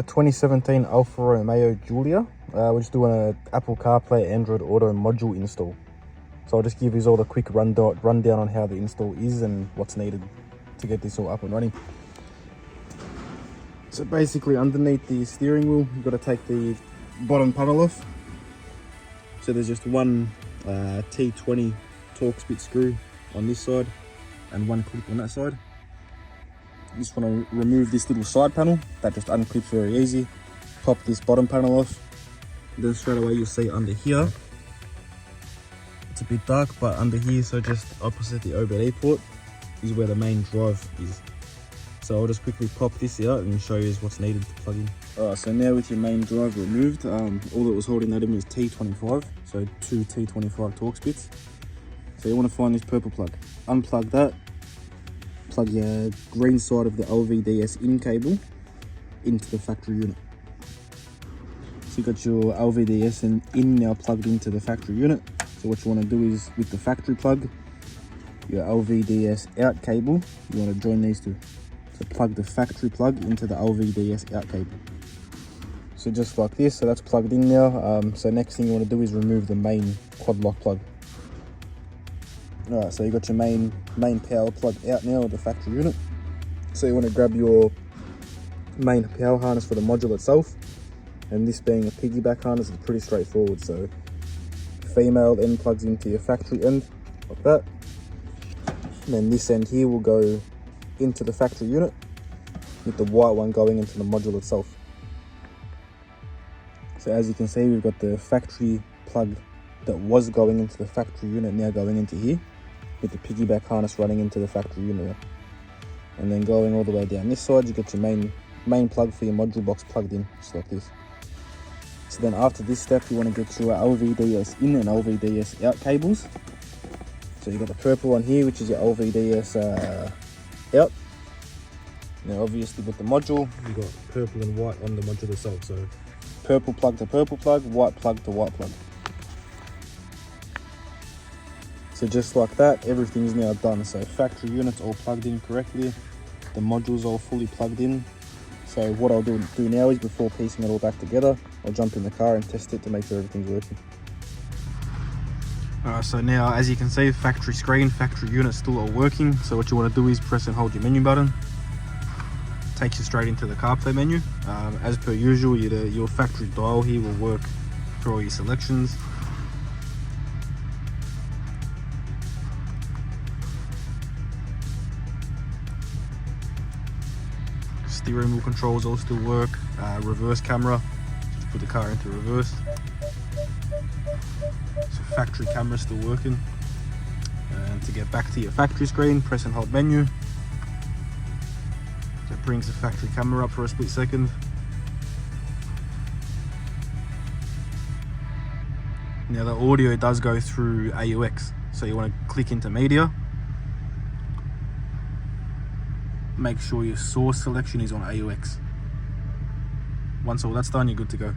2017 Alfa Romeo Giulia. We're just doing an Apple CarPlay Android Auto module install. So I'll just give you all the quick rundown on how the install is and what's needed to get this all up and running. So basically, underneath the steering wheel, you've got to take the bottom panel off. So there's just one T20 Torx bit screw on this side and one clip on that side. You just want to remove this little side panel that just unclips very easy. Pop this bottom panel off. Then straight away you'll see under here, it's a bit dark, but under here, so just opposite the OBD port, is where the main drive is. So I'll just quickly pop this out and show you what's needed to plug in. Alright, so now with your main drive removed, all that was holding that in was T25, so two T25 Torx bits. So you want to find this purple plug. Unplug that. Plug your green side of the LVDS in cable into the factory unit. So you got your LVDS in now plugged into the factory unit. So what you want to do is, with the factory plug, your LVDS out cable, you want to join these two. So plug the factory plug into the LVDS out cable. So just like this, so that's plugged in now. So next thing you want to do is remove the main quad lock plug. Alright, so you got your main power plug out now of the factory unit. So you want to grab your main power harness for the module itself, and this being a piggyback harness is pretty straightforward. So female end plugs into your factory end like that, and then this end here will go into the factory unit, with the white one going into the module itself. So as you can see, we've got the factory plug that was going into the factory unit now going into here, with the piggyback harness running into the factory unit. And then going all the way down this side, you get your main plug for your module box plugged in, just like this. So then after this step, you want to get your LVDS in and LVDS out cables. So you got the purple one here, which is your LVDS out. Now obviously with the module, you got purple and white on the module itself. So purple plug to purple plug, white plug to white plug. So just like that, everything's now done. So factory units all plugged in correctly, the modules all fully plugged in. So what I'll do now is, before piecing it all back together, I'll jump in the car and test it to make sure everything's working. Alright, so now as you can see, factory screen, factory unit still all working. So what you want to do is press and hold your menu button. Takes you straight into the CarPlay menu. As per usual, your factory dial here will work for all your selections. Steering wheel controls all still work. Reverse camera, just put the car into reverse. So factory camera still working. And to get back to your factory screen, press and hold menu. So it brings the factory camera up for a split second. Now the audio does go through AUX, so you want to click into media. Make sure your source selection is on AUX. Once all that's done, you're good to go.